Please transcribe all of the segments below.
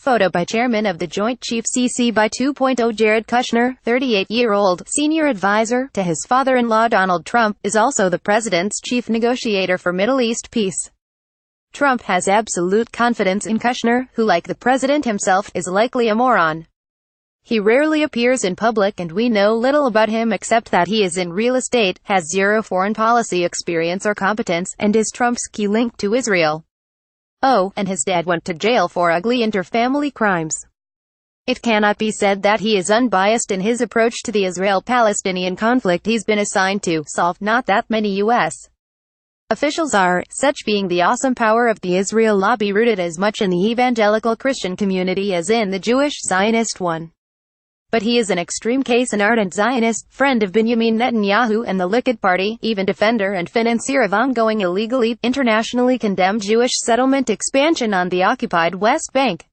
Photo by Chairman of the Joint Chiefs CC by 2.0 Jared Kushner, 38-year-old, senior advisor to his father-in-law Donald Trump, is also the president's chief negotiator for Middle East peace. Trump has absolute confidence in Kushner, who, like the president himself, is likely a moron. He rarely appears in public and we know little about him except that he is in real estate, has zero foreign policy experience or competence, and is Trump's key link to Israel. Oh, and his dad went to jail for ugly inter-family crimes. It cannot be said that he is unbiased in his approach to the Israel-Palestinian conflict he's been assigned to solve. Not that many U.S. officials are, such being the awesome power of the Israel lobby rooted as much in the evangelical Christian community as in the Jewish Zionist one. But he is an extreme case, an ardent Zionist, friend of Benjamin Netanyahu and the Likud party, even defender and financier of ongoing illegally, internationally condemned Jewish settlement expansion on the occupied West Bank.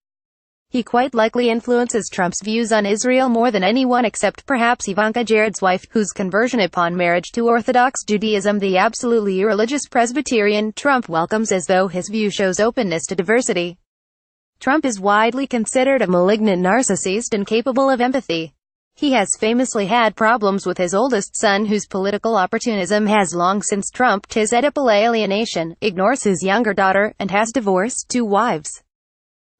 He quite likely influences Trump's views on Israel more than anyone except perhaps Ivanka, Jared's wife, whose conversion upon marriage to Orthodox Judaism the absolutely irreligious Presbyterian Trump welcomes as though his view shows openness to diversity. Trump is widely considered a malignant narcissist incapable of empathy. He has famously had problems with his oldest son, whose political opportunism has long since trumped his Oedipal alienation, ignores his younger daughter, and has divorced 2 wives.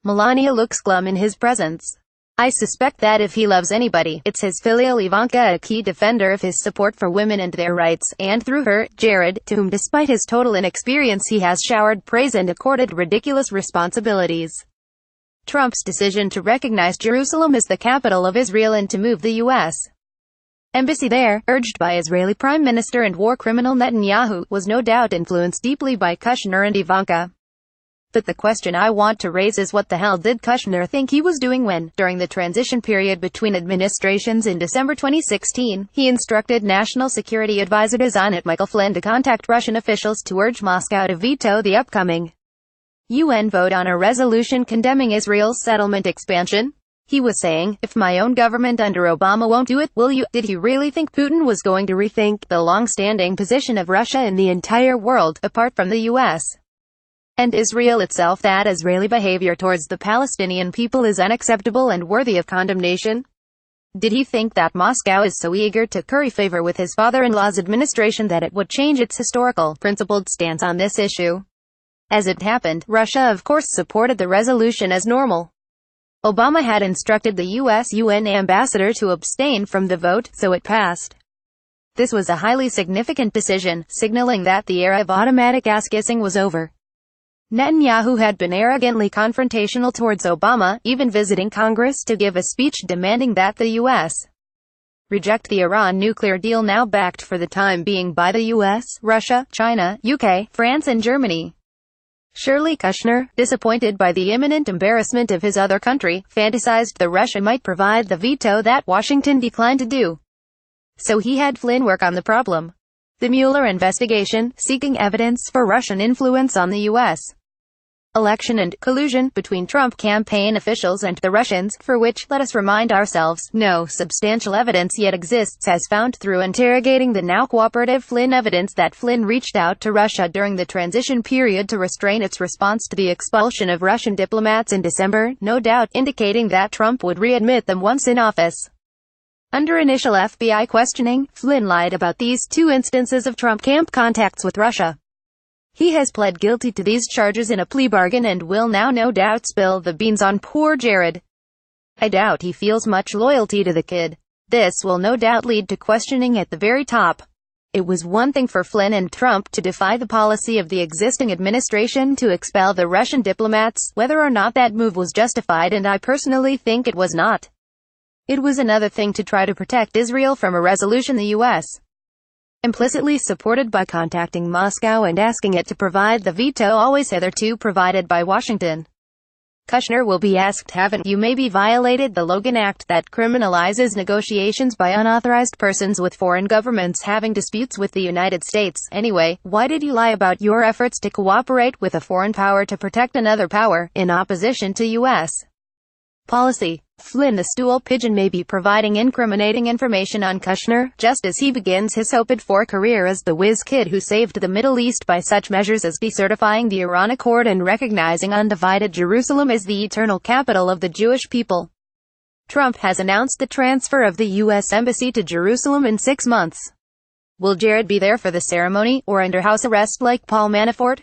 Melania looks glum in his presence. I suspect that if he loves anybody, it's his filial Ivanka, a key defender of his support for women and their rights, and through her, Jared, to whom despite his total inexperience he has showered praise and accorded ridiculous responsibilities. Trump's decision to recognize Jerusalem as the capital of Israel and to move the U.S. embassy there, urged by Israeli Prime Minister and war criminal Netanyahu, was no doubt influenced deeply by Kushner and Ivanka. But the question I want to raise is, what the hell did Kushner think he was doing when, during the transition period between administrations in December 2016, he instructed National Security Advisor to Zanet Michael Flynn to contact Russian officials to urge Moscow to veto the upcoming UN vote on a resolution condemning Israel's settlement expansion? He was saying, if my own government under Obama won't do it, will you? Did he really think Putin was going to rethink the long-standing position of Russia in the entire world, apart from the U.S. and Israel itself, that Israeli behavior towards the Palestinian people is unacceptable and worthy of condemnation? Did he think that Moscow is so eager to curry favor with his father-in-law's administration that it would change its historical, principled stance on this issue? As it happened, Russia of course supported the resolution as normal. Obama had instructed the U.S. UN ambassador to abstain from the vote, so it passed. This was a highly significant decision, signaling that the era of automatic ass-kissing was over. Netanyahu had been arrogantly confrontational towards Obama, even visiting Congress to give a speech demanding that the U.S. reject the Iran nuclear deal, now backed for the time being by the U.S., Russia, China, UK, France and Germany. Surely Kushner, disappointed by the imminent embarrassment of his other country, fantasized that Russia might provide the veto that Washington declined to do. So he had Flynn work on the problem. The Mueller investigation, seeking evidence for Russian influence on the U.S. election and collusion between Trump campaign officials and the Russians, for which, let us remind ourselves, no substantial evidence yet exists, has found through interrogating the now cooperative Flynn evidence that Flynn reached out to Russia during the transition period to restrain its response to the expulsion of Russian diplomats in December, no doubt indicating that Trump would readmit them once in office. Under initial FBI questioning, Flynn lied about these 2 instances of Trump camp contacts with Russia. He has pled guilty to these charges in a plea bargain and will now no doubt spill the beans on poor Jared. I doubt he feels much loyalty to the kid. This will no doubt lead to questioning at the very top. It was one thing for Flynn and Trump to defy the policy of the existing administration to expel the Russian diplomats, whether or not that move was justified, and I personally think it was not. It was another thing to try to protect Israel from a resolution the U.S. implicitly supported by contacting Moscow and asking it to provide the veto always hitherto provided by Washington. Kushner will be asked, haven't you maybe violated the Logan Act that criminalizes negotiations by unauthorized persons with foreign governments having disputes with the United States? Anyway, why did you lie about your efforts to cooperate with a foreign power to protect another power, in opposition to U.S. policy? Flynn, the stool pigeon, may be providing incriminating information on Kushner, just as he begins his hoped-for career as the whiz kid who saved the Middle East by such measures as decertifying the Iran Accord and recognizing undivided Jerusalem as the eternal capital of the Jewish people. Trump has announced the transfer of the U.S. Embassy to Jerusalem in 6 months. Will Jared be there for the ceremony, or under house arrest like Paul Manafort?